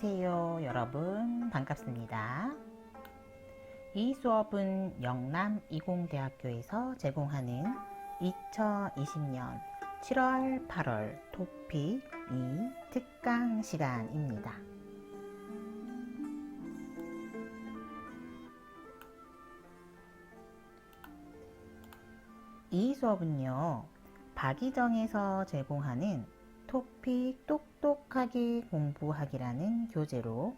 안녕하세요 여러분, 반갑습니다. 이 수업은 영남이공대학교에서 제공하는 2020년 7월 8월 토픽 2 특강 시간입니다. 이 수업은요, 박이정에서 제공하는 토픽 똑똑하게 공부하기라는 교재로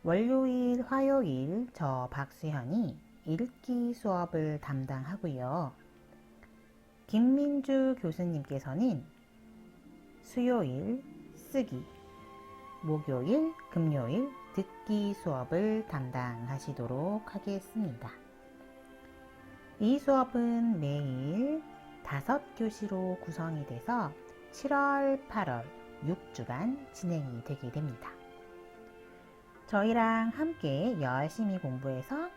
월요일, 화요일 저 박수현이 읽기 수업을 담당하고요. 김민주 교수님께서는 수요일 쓰기, 목요일, 금요일 듣기 수업을 담당하시도록 하겠습니다. 이 수업은 매일 5교시로 구성이 돼서 7월, 8월 6주간 진행이 되게 됩니다. 저희랑 함께 열심히 공부해서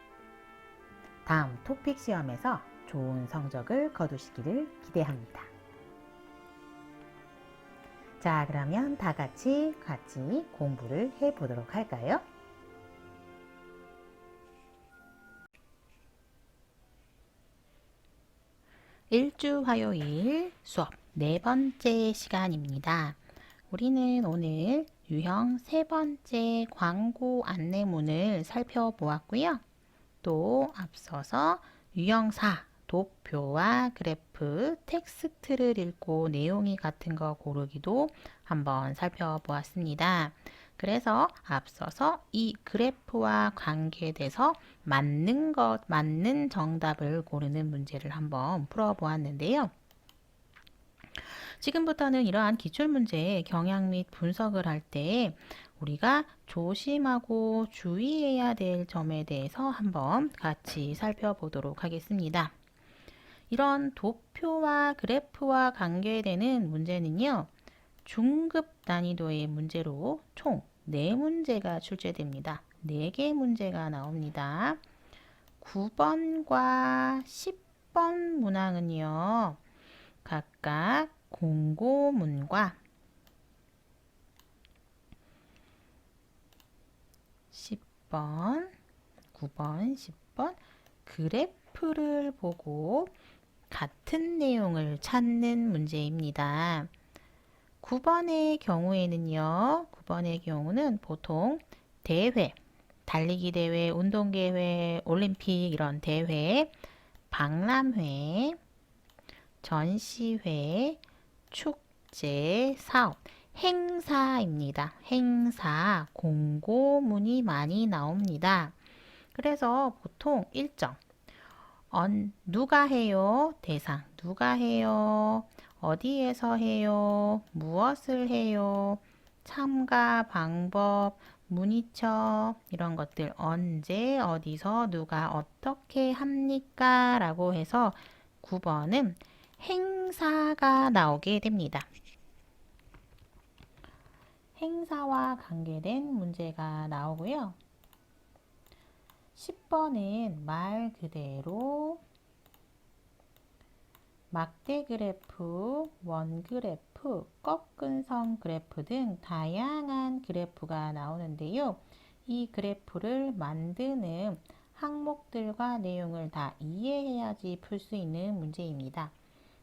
다음 토픽 시험에서 좋은 성적을 거두시기를 기대합니다. 자, 그러면 다 같이 공부를 해보도록 할까요? 일주 화요일 수업 4번째 시간입니다. 우리는 오늘 유형 3번째 광고 안내문을 살펴보았고요. 또 앞서서 유형 4 도표와 그래프, 텍스트를 읽고 내용이 같은 거 고르기도 한번 살펴보았습니다. 그래서 앞서서 이 그래프와 관계돼서 맞는 정답을 고르는 문제를 한번 풀어보았는데요. 지금부터는 이러한 기출문제의 경향 및 분석을 할 때 우리가 조심하고 주의해야 될 점에 대해서 한번 같이 살펴보도록 하겠습니다. 이런 도표와 그래프와 관계되는 문제는요, 중급 난이도의 문제로 총 4문제가 출제됩니다. 4개 문제가 나옵니다. 9번과 10번 문항은요, 각각 공고문과 10번, 9번, 10번 그래프를 보고 같은 내용을 찾는 문제입니다. 9번의 경우는 보통 대회, 달리기 대회, 운동대회, 올림픽 이런 대회, 박람회, 전시회, 축제, 사업, 행사입니다. 행사, 공고문이 많이 나옵니다. 그래서 보통 일정, 누가 해요? 대상, 누가 해요? 어디에서 해요? 무엇을 해요? 참가 방법, 문의처 이런 것들 언제, 어디서, 누가, 어떻게 합니까? 라고 해서 9번은 행사가 나오게 됩니다. 행사와 관계된 문제가 나오고요. 10번은 말 그대로 막대 그래프, 원 그래프, 꺾은 선 그래프 등 다양한 그래프가 나오는데요. 이 그래프를 만드는 항목들과 내용을 다 이해해야지 풀 수 있는 문제입니다.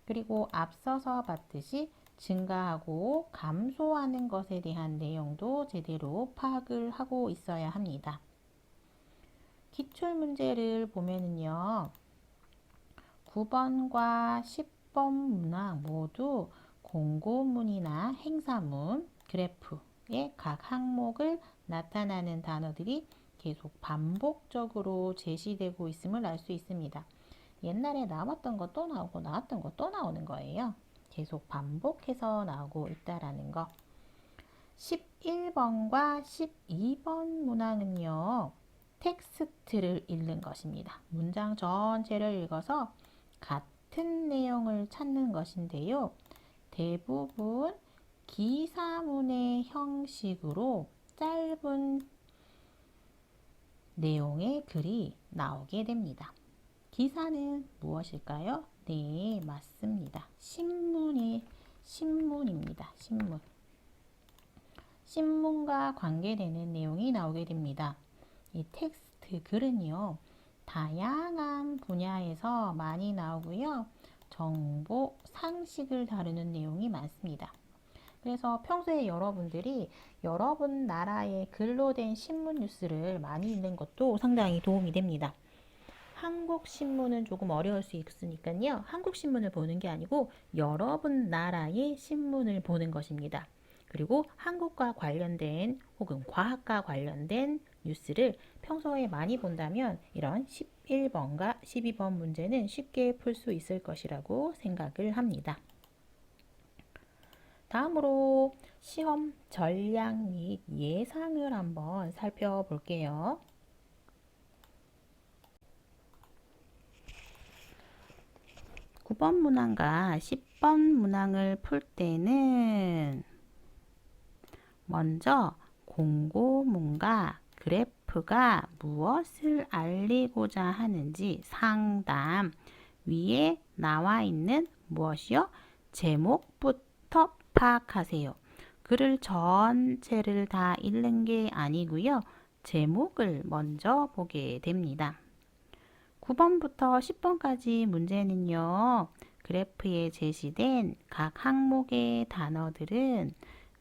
그리고 앞서서 봤듯이 증가하고 감소하는 것에 대한 내용도 제대로 파악을 하고 있어야 합니다. 기출문제를 보면은요, 9번과 10번 문항 모두 공고문이나 행사문, 그래프의 각 항목을 나타나는 단어들이 계속 반복적으로 제시되고 있음을 알 수 있습니다. 옛날에 나왔던 거 또 나오고 나왔던 거 또 나오는 거예요. 계속 반복해서 나오고 있다라는 거. 11번과 12번 문항은요, 텍스트를 읽는 것입니다. 문장 전체를 읽어서 같은 내용을 찾는 것인데요. 대부분 기사문의 형식으로 짧은 내용의 글이 나오게 됩니다. 기사는 무엇일까요? 네, 맞습니다. 신문입니다. 신문. 신문과 관계되는 내용이 나오게 됩니다. 이 텍스트 글은요, 다양한 분야에서 많이 나오고요. 정보, 상식을 다루는 내용이 많습니다. 그래서 평소에 여러분들이 여러분 나라의 글로 된 신문 뉴스를 많이 읽는 것도 상당히 도움이 됩니다. 한국 신문은 조금 어려울 수 있으니까요. 한국 신문을 보는 게 아니고 여러분 나라의 신문을 보는 것입니다. 그리고 한국과 관련된 혹은 과학과 관련된 뉴스를 평소에 많이 본다면 이런 11번과 12번 문제는 쉽게 풀 수 있을 것이라고 생각을 합니다. 다음으로 시험 전략 및 예상을 한번 살펴볼게요. 9번 문항과 10번 문항을 풀 때는 먼저 공고문과 그래프가 무엇을 알리고자 하는지 상담 위에 나와 있는 무엇이요? 제목부터 파악하세요. 글을 전체를 다 읽는 게 아니고요. 제목을 먼저 보게 됩니다. 9번부터 10번까지 문제는요. 그래프에 제시된 각 항목의 단어들은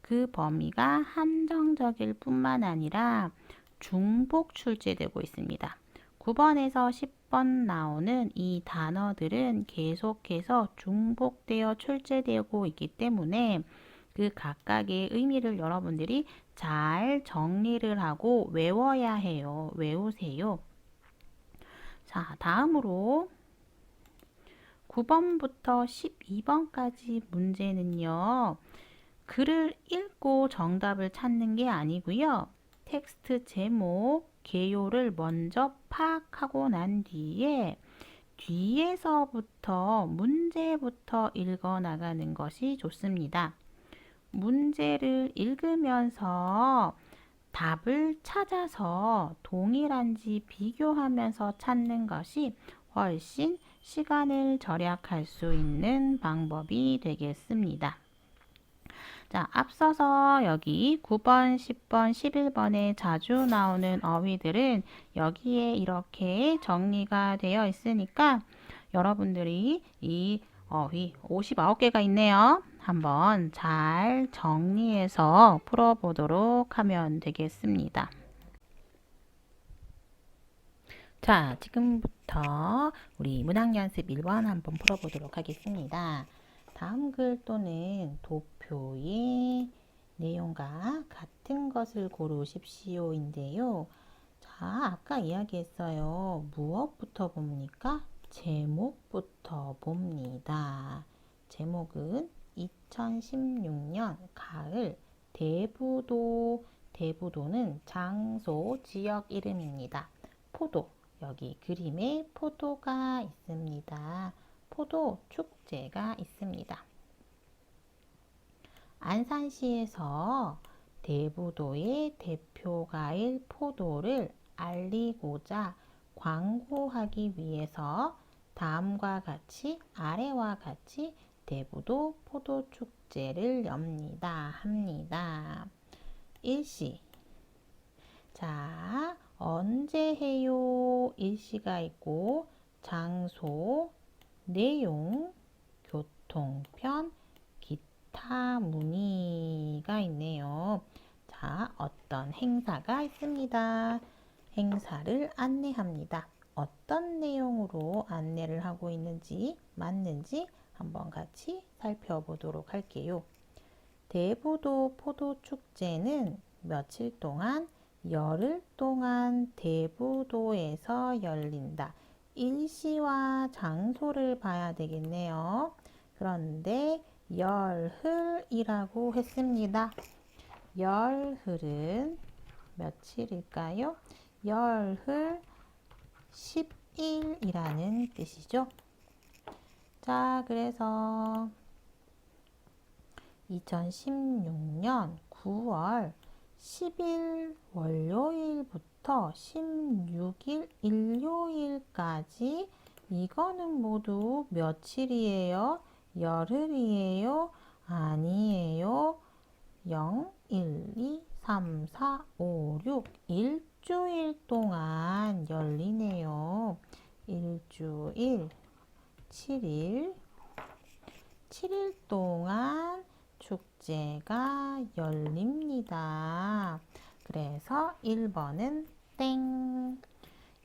그 범위가 한정적일 뿐만 아니라 중복 출제되고 있습니다. 9번에서 10번 나오는 이 단어들은 계속해서 중복되어 출제되고 있기 때문에 그 각각의 의미를 여러분들이 잘 정리를 하고 외워야 해요. 외우세요. 자, 다음으로 9번부터 12번까지 문제는요. 글을 읽고 정답을 찾는 게 아니고요. 텍스트 제목, 개요를 먼저 파악하고 난 뒤에서부터 문제부터 읽어 나가는 것이 좋습니다. 문제를 읽으면서 답을 찾아서 동일한지 비교하면서 찾는 것이 훨씬 시간을 절약할 수 있는 방법이 되겠습니다. 자, 앞서서 여기 9번, 10번, 11번에 자주 나오는 어휘들은 여기에 이렇게 정리가 되어 있으니까 여러분들이 이 어휘 59개가 있네요. 한번 잘 정리해서 풀어보도록 하면 되겠습니다. 자, 지금부터 우리 문학연습 1번 한번 풀어보도록 하겠습니다. 다음 글 또는 도표의 내용과 같은 것을 고르십시오인데요. 자, 아까 이야기했어요. 무엇부터 봅니까? 제목부터 봅니다. 제목은 2016년 가을 대부도, 대부도는 장소, 지역 이름입니다. 포도, 여기 그림에 포도가 있습니다. 포도 축제가 있습니다. 안산시에서 대부도의 대표 과일 포도를 알리고자 광고하기 위해서 다음과 같이 아래와 같이 대부도 포도 축제를 합니다. 일시. 자, 언제 해요? 일시가 있고 장소, 내용, 교통편, 기타 문의가 있네요. 자, 어떤 행사가 있습니다. 행사를 안내합니다. 어떤 내용으로 안내를 하고 있는지 맞는지 한번 같이 살펴보도록 할게요. 대부도 포도축제는 며칠 동안 열흘 동안 대부도에서 열린다. 일시와 장소를 봐야 되겠네요. 그런데 열흘이라고 했습니다. 열흘은 며칠일까요? 열흘 10일이라는 뜻이죠. 자, 그래서 2016년 9월 10일 월요일부터 16일 일요일까지 이거는 모두 며칠이에요? 열흘이에요? 아니에요. 0, 1, 2, 3, 4, 5, 6 일주일 동안 열리네요. 일주일 7일 7일 동안 축제가 열립니다. 그래서 1번은 땡.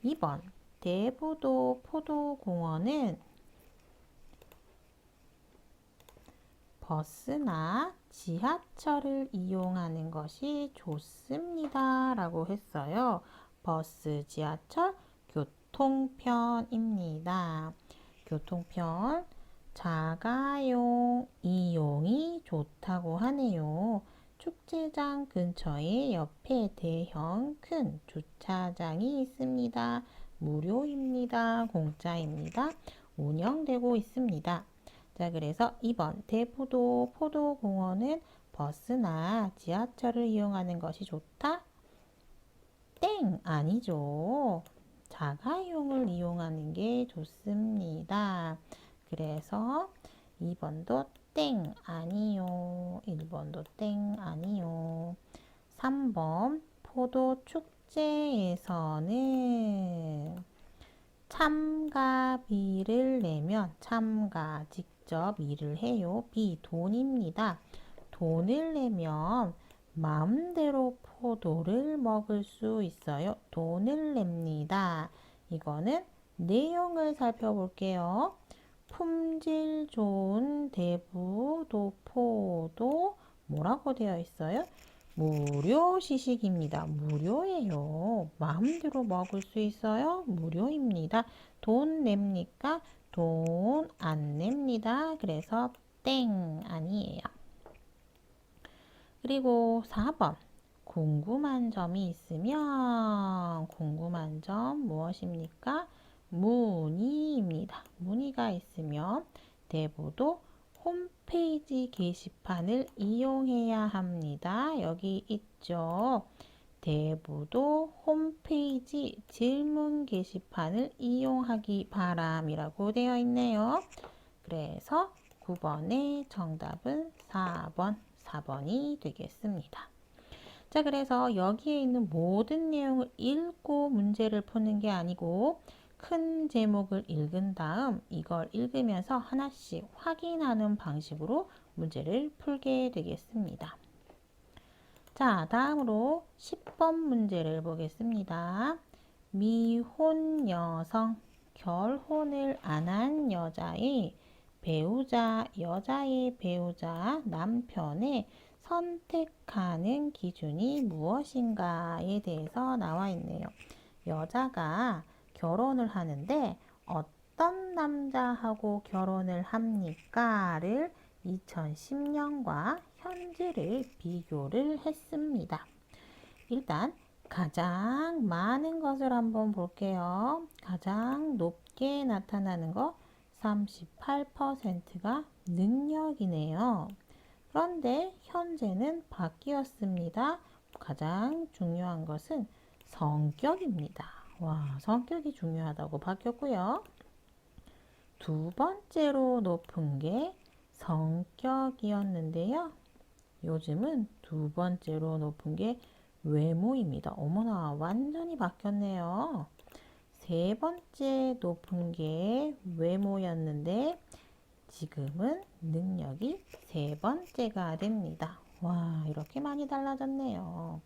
2번 대부도 포도공원은 버스나 지하철을 이용하는 것이 좋습니다. 라고 했어요. 버스, 지하철, 교통편입니다. 교통편, 자가용 이용이 좋다고 하네요. 축제장 근처에 옆에 대형 큰 주차장이 있습니다. 무료입니다. 공짜입니다. 운영되고 있습니다. 자, 그래서 2번 대부도 포도공원은 버스나 지하철을 이용하는 것이 좋다? 땡! 아니죠. 자가용을 이용하는 게 좋습니다. 그래서 2번도 땡! 아니요. 1번도 땡! 아니요. 3번 포도 축제에서는 참가비를 내면 참가 직접 일을 해요. 비 돈입니다. 돈을 내면 마음대로 포도를 먹을 수 있어요. 돈을 냅니다. 이거는 내용을 살펴볼게요. 품질 좋은 대부도 포도 뭐라고 되어 있어요? 무료 시식입니다. 무료예요. 마음대로 먹을 수 있어요. 무료입니다. 돈 냅니까? 돈 안 냅니다. 그래서 땡 아니에요. 그리고 4번 궁금한 점이 있으면 궁금한 점 무엇입니까? 문의입니다. 문의가 있으면 대부도 홈페이지 게시판을 이용해야 합니다. 여기 있죠. 대부도 홈페이지 질문 게시판을 이용하기 바람이라고 되어 있네요. 그래서 9번의 정답은 4번이 되겠습니다. 자, 그래서 여기에 있는 모든 내용을 읽고 문제를 푸는 게 아니고 큰 제목을 읽은 다음 이걸 읽으면서 하나씩 확인하는 방식으로 문제를 풀게 되겠습니다. 자, 다음으로 10번 문제를 보겠습니다. 미혼 여성, 결혼을 안 한 여자의 배우자, 남편의 선택하는 기준이 무엇인가에 대해서 나와 있네요. 여자가 결혼을 하는데 어떤 남자하고 결혼을 합니까?를 2010년과 현재를 비교를 했습니다. 일단 가장 많은 것을 한번 볼게요. 가장 높게 나타나는 거 38%가 능력이네요. 그런데 현재는 바뀌었습니다. 가장 중요한 것은 성격입니다. 와, 성격이 중요하다고 바뀌었고요. 두 번째로 높은 게 성격이었는데요. 요즘은 두 번째로 높은 게 외모입니다. 어머나, 완전히 바뀌었네요. 세 번째 높은 게 외모였는데 지금은 능력이 세 번째가 됩니다. 와, 이렇게 많이 달라졌네요.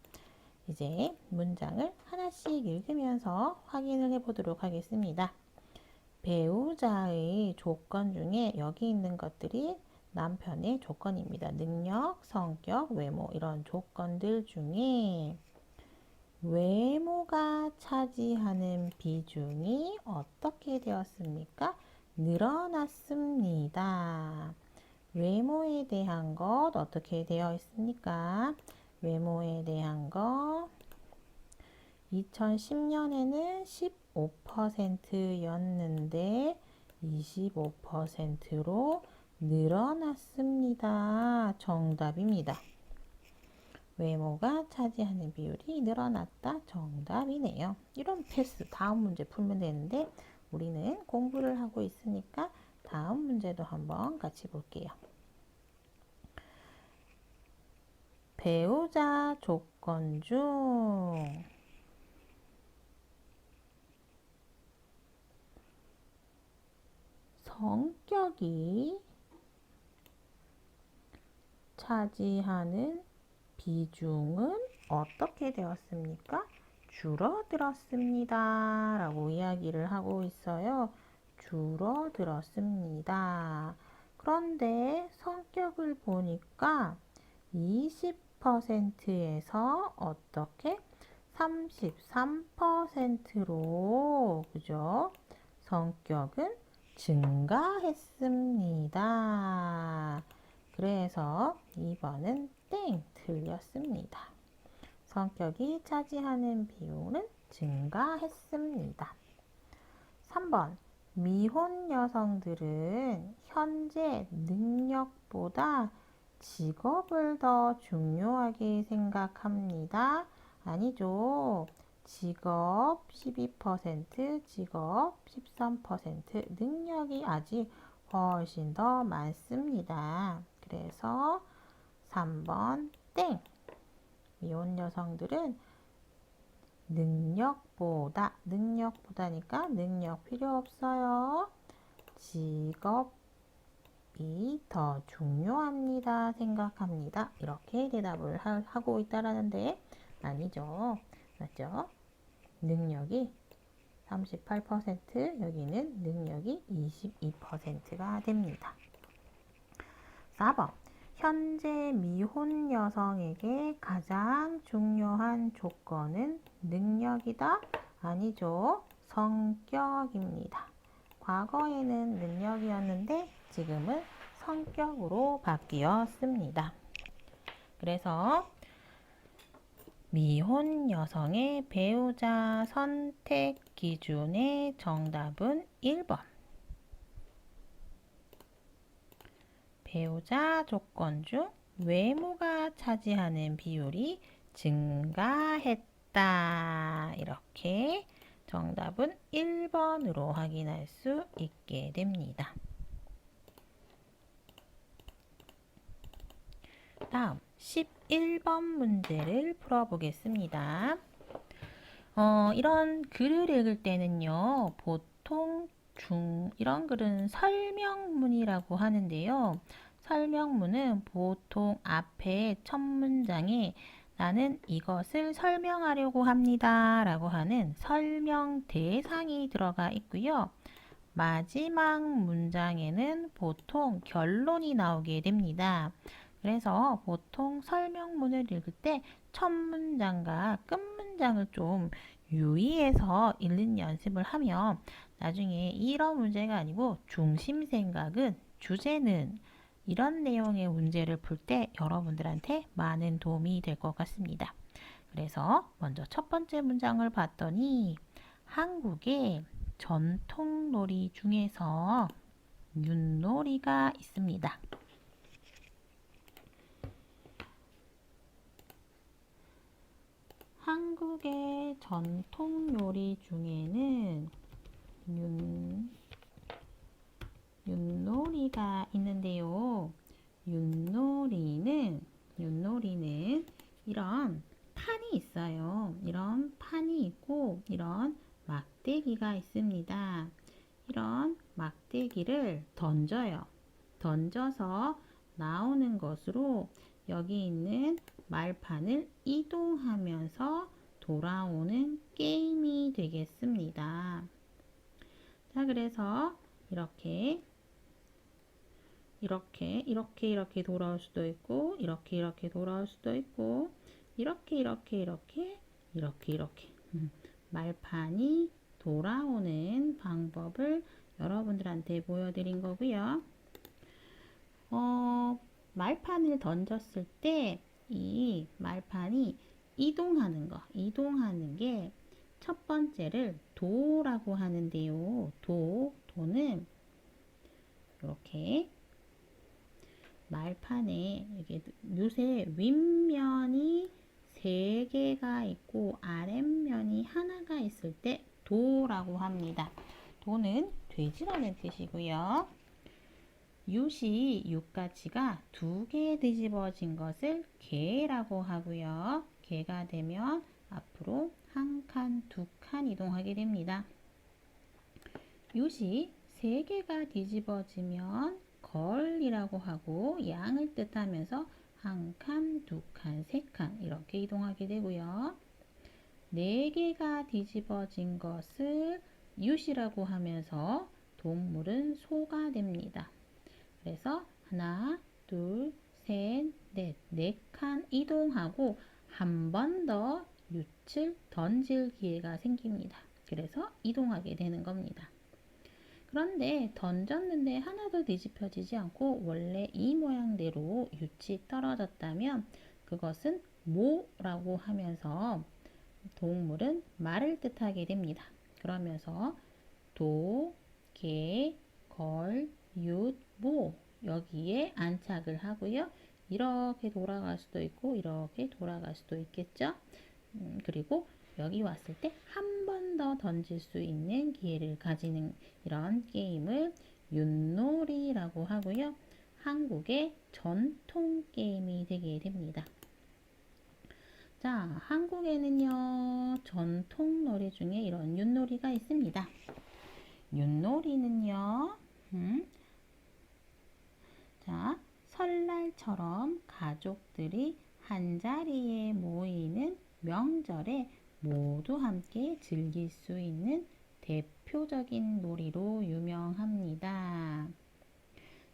이제 문장을 하나씩 읽으면서 확인을 해보도록 하겠습니다. 배우자의 조건 중에 여기 있는 것들이 남편의 조건입니다. 능력, 성격, 외모 이런 조건들 중에 외모가 차지하는 비중이 어떻게 되었습니까? 늘어났습니다. 외모에 대한 것 어떻게 되어 있습니까? 외모에 대한 것 2010년에는 15%였는데 25%로 늘어났습니다. 정답입니다. 외모가 차지하는 비율이 늘어났다. 정답이네요. 이런 패스 다음 문제 풀면 되는데 우리는 공부를 하고 있으니까 다음 문제도 한번 같이 볼게요. 배우자 조건 중 성격이 차지하는 비중은 어떻게 되었습니까? 줄어들었습니다. 라고 이야기를 하고 있어요. 줄어들었습니다. 그런데 성격을 보니까 20%에서 어떻게 33%로 그죠? 성격은 증가했습니다. 그래서 2번은 땡 틀렸습니다. 성격이 차지하는 비율은 증가했습니다. 3번 미혼 여성들은 현재 능력보다 직업을 더 중요하게 생각합니다. 아니죠. 직업 12%, 직업 13%, 능력이 아직 훨씬 더 많습니다. 그래서 3번 땡. 미혼 여성들은 능력보다니까 능력 필요 없어요. 직업이 더 중요합니다. 생각합니다. 이렇게 대답을 하고 있다라는데 아니죠. 맞죠? 능력이 38%, 여기는 능력이 22%가 됩니다. 4번. 현재 미혼 여성에게 가장 중요한 조건은 능력이다? 아니죠. 성격입니다. 과거에는 능력이었는데 지금은 성격으로 바뀌었습니다. 그래서 미혼 여성의 배우자 선택 기준의 정답은 1번. 배우자 조건 중 외모가 차지하는 비율이 증가했다. 이렇게 정답은 1번으로 확인할 수 있게 됩니다. 다음 11번 문제를 풀어보겠습니다. 이런 글을 읽을 때는요, 보통 이런 글은 설명문이라고 하는데요. 설명문은 보통 앞에 첫 문장에 나는 이것을 설명하려고 합니다 라고 하는 설명 대상이 들어가 있고요. 마지막 문장에는 보통 결론이 나오게 됩니다. 그래서 보통 설명문을 읽을 때 첫 문장과 끝 문장을 좀 유의해서 읽는 연습을 하면 나중에 이런 문제가 아니고 중심 생각은 주제는 이런 내용의 문제를 풀 때 여러분들한테 많은 도움이 될 것 같습니다. 그래서 먼저 첫 번째 문장을 봤더니 한국의 전통놀이 중에서 윷놀이가 있습니다. 한국의 전통놀이 중에는 윷놀이가 있는데요. 윷놀이는 이런 판이 있어요. 이런 판이 있고 이런 막대기가 있습니다. 이런 막대기를 던져요. 던져서 나오는 것으로 여기 있는 말판을 이동하면서 돌아오는 게임이 되겠습니다. 자, 그래서 이렇게 돌아올 수도 있고 이렇게 돌아올 수도 있고 이렇게 말판이 돌아오는 방법을 여러분들한테 보여드린 거고요. 말판을 던졌을 때 이 말판이 이동하는 게 첫 번째를 도라고 하는데요. 도는 이렇게 말판에 이렇게 요새 윗면이 3개가 있고 아랫면이 하나가 있을 때 도라고 합니다. 도는 돼지라는 뜻이고요. 유시 육가치가 두 개 뒤집어진 것을 개라고 하고요. 개가 되면 앞으로 한 칸, 두 칸 이동하게 됩니다. 유시 세 개가 뒤집어지면 걸이라고 하고 양을 뜻하면서 한 칸, 두 칸, 세 칸 이렇게 이동하게 되고요. 네 개가 뒤집어진 것을 유시라고 하면서 동물은 소가 됩니다. 그래서 하나, 둘, 셋, 넷, 네 칸 이동하고 한 번 더 윷을 던질 기회가 생깁니다. 그래서 이동하게 되는 겁니다. 그런데 던졌는데 하나도 뒤집혀지지 않고 원래 이 모양대로 윷이 떨어졌다면 그것은 모라고 하면서 동물은 말을 뜻하게 됩니다. 그러면서 도, 개, 걸, 윷, 모 여기에 안착을 하고요. 이렇게 돌아갈 수도 있고 이렇게 돌아갈 수도 있겠죠. 그리고 여기 왔을 때 한 번 더 던질 수 있는 기회를 가지는 이런 게임을 윷놀이라고 하고요. 한국의 전통 게임이 되게 됩니다. 자, 한국에는요, 전통 놀이 중에 이런 윷놀이가 있습니다. 윷놀이는요, 자, 설날처럼 가족들이 한자리에 모이는 명절에 모두 함께 즐길 수 있는 대표적인 놀이로 유명합니다.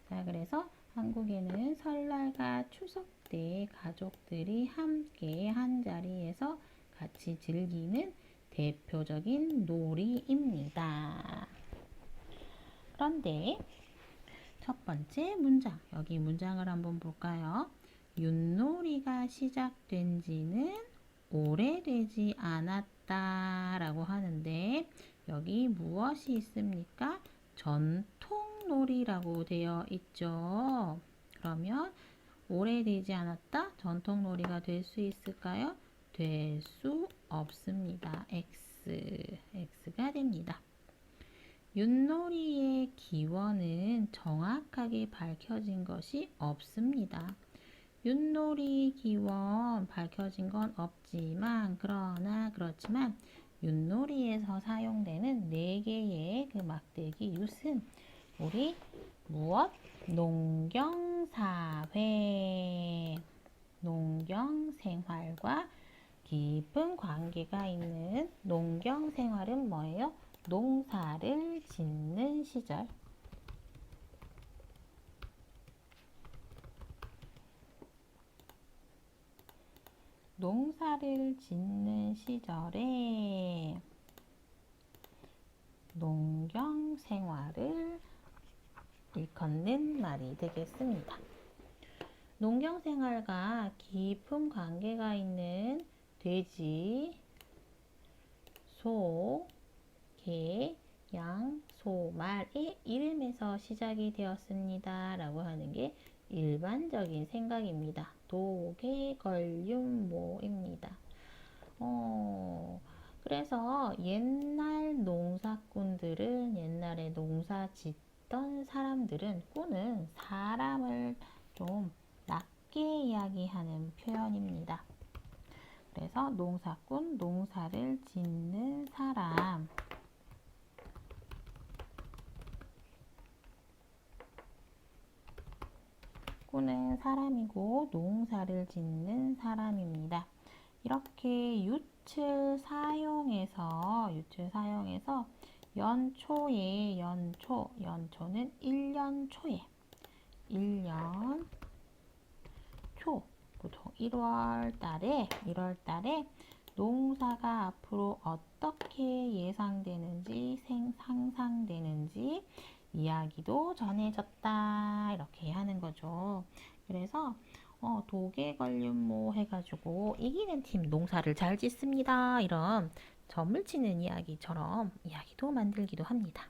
자, 그래서 한국에는 설날과 추석 때 가족들이 함께 한자리에서 같이 즐기는 대표적인 놀이입니다. 그런데 첫 번째 문장, 여기 문장을 한번 볼까요? 윷놀이가 시작된 지는 오래되지 않았다 라고 하는데 여기 무엇이 있습니까? 전통놀이라고 되어 있죠. 그러면 오래되지 않았다? 전통놀이가 될 수 있을까요? 될 수 없습니다. X가 됩니다. 윷놀이의 기원은 정확하게 밝혀진 것이 없습니다. 윷놀이 기원 밝혀진 건 없지만 그렇지만 윷놀이에서 사용되는 4개의 그 막대기 윷은 우리 무엇? 농경사회, 농경생활과 깊은 관계가 있는 농경생활은 뭐예요? 농사를 짓는 시절. 농사를 짓는 시절에 농경생활을 일컫는 말이 되겠습니다. 농경생활과 깊은 관계가 있는 돼지, 소, 개, 양, 소, 말의 이름에서 시작이 되었습니다. 라고 하는 게 일반적인 생각입니다. 도개걸윤모입니다. 그래서 옛날 농사꾼들은 옛날에 농사 짓던 사람들은 꾸는 사람을 좀 낮게 이야기하는 표현입니다. 그래서 농사꾼, 농사를 짓는 사람. 꾸는 사람이고 농사를 짓는 사람입니다. 이렇게 윷을 사용해서 연초는 1년 초에 1년 초 보통 1월 달에 농사가 앞으로 어떻게 예상되는지 상상되는지 이야기도 전해졌다 이렇게 하는 거죠. 그래서 도개걸륜모 해가지고 이기는 팀 농사를 잘 짓습니다 이런 점을 치는 이야기처럼 이야기도 만들기도 합니다.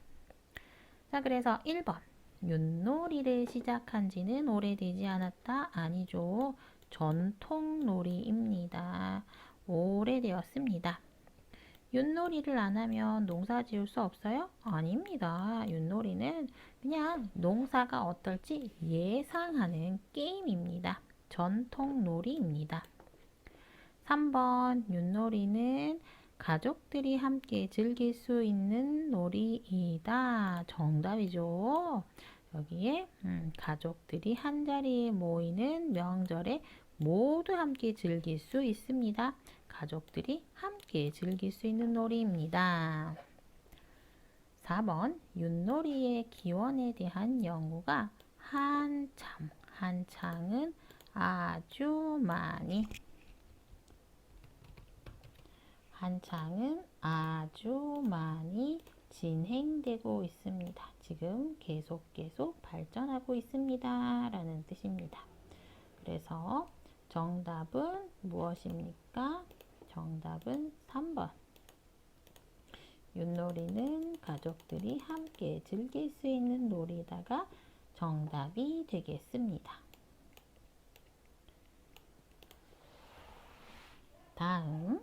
자, 그래서 1번 윷놀이를 시작한 지는 오래되지 않았다. 아니죠. 전통놀이입니다. 오래되었습니다. 윷놀이를 안 하면 농사 지을 수 없어요? 아닙니다. 윷놀이는 그냥 농사가 어떨지 예상하는 게임입니다. 전통놀이입니다. 3번 윷놀이는 가족들이 함께 즐길 수 있는 놀이이다. 정답이죠. 여기에 가족들이 한자리에 모이는 명절에 모두 함께 즐길 수 있습니다. 가족들이 함께 즐길 수 있는 놀이입니다. 4번 윷놀이의 기원에 대한 연구가 한창은 아주 많이 진행되고 있습니다. 지금 계속 발전하고 있습니다. 라는 뜻입니다. 그래서 정답은 무엇입니까? 정답은 3번. 윷놀이는 가족들이 함께 즐길 수 있는 놀이다가 정답이 되겠습니다. 다음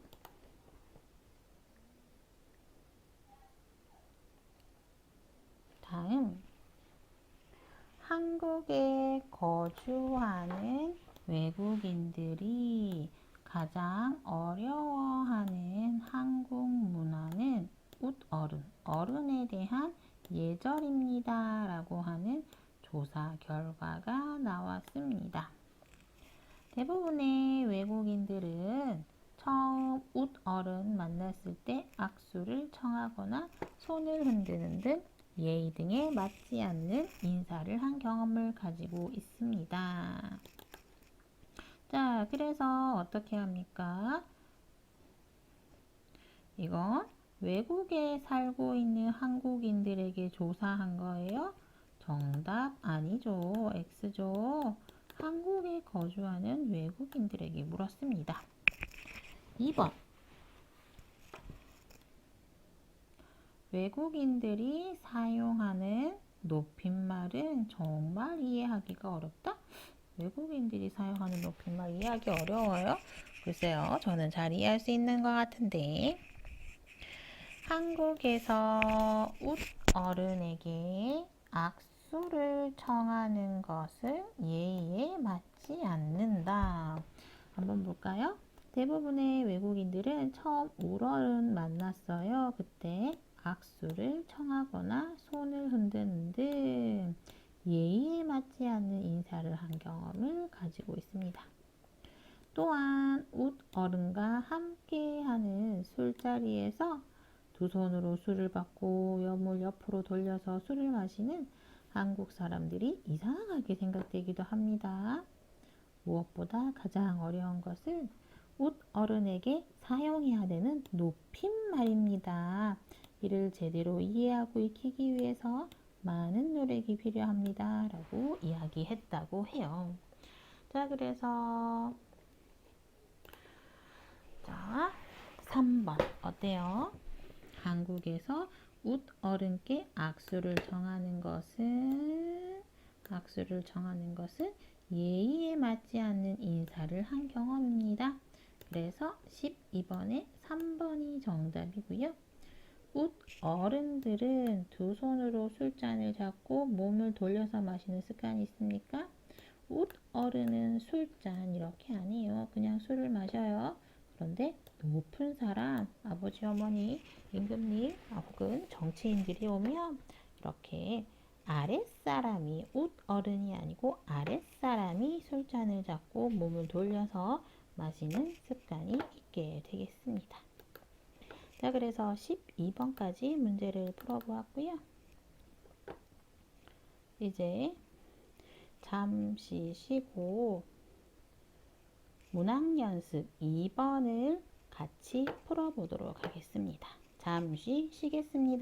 한국에 거주하는 외국인들이 가장 어려워하는 한국 문화는 웃어른, 어른에 대한 예절입니다. 라고 하는 조사 결과가 나왔습니다. 대부분의 외국인들은 처음 웃어른 만났을 때 악수를 청하거나 손을 흔드는 등 예의 등에 맞지 않는 인사를 한 경험을 가지고 있습니다. 자, 그래서 어떻게 합니까? 이건 외국에 살고 있는 한국인들에게 조사한 거예요. 정답 아니죠. X죠. 한국에 거주하는 외국인들에게 물었습니다. 2번 외국인들이 사용하는 높임말은 정말 이해하기가 어렵다? 외국인들이 사용하는 높임말 이해하기 어려워요? 글쎄요, 저는 잘 이해할 수 있는 것 같은데. 한국에서 웃어른에게 악수를 청하는 것은 예의에 맞지 않는다. 한번 볼까요? 대부분의 외국인들은 처음 울어른 만났어요. 그때 악수를 청하거나 손을 흔드는 등 예의에 맞지 않는 인사를 한 경험을 가지고 있습니다. 또한 웃어른과 함께하는 술자리에서 두 손으로 술을 받고 옆을 옆으로 돌려서 술을 마시는 한국 사람들이 이상하게 생각되기도 합니다. 무엇보다 가장 어려운 것은 웃어른에게 사용해야 되는 높임말입니다. 이를 제대로 이해하고 익히기 위해서 많은 노력이 필요합니다. 라고 이야기했다고 해요. 자, 그래서 3번 어때요? 한국에서 웃어른께 악수를 정하는 것은 예의에 맞지 않는 인사를 한 경험입니다. 그래서 12번에 3번이 정답이고요. 웃어른들은 두 손으로 술잔을 잡고 몸을 돌려서 마시는 습관이 있습니까? 웃어른은 술잔 이렇게 안 해요. 그냥 술을 마셔요. 그런데 높은 사람, 아버지, 어머니, 임금님 혹은 정치인들이 오면 이렇게 아랫사람이 웃어른이 아니고 아랫사람이 술잔을 잡고 몸을 돌려서 마시는 습관이 있게 되겠습니다. 자, 그래서 12번까지 문제를 풀어보았고요. 이제 잠시 쉬고 문학연습 2번을 같이 풀어보도록 하겠습니다. 잠시 쉬겠습니다.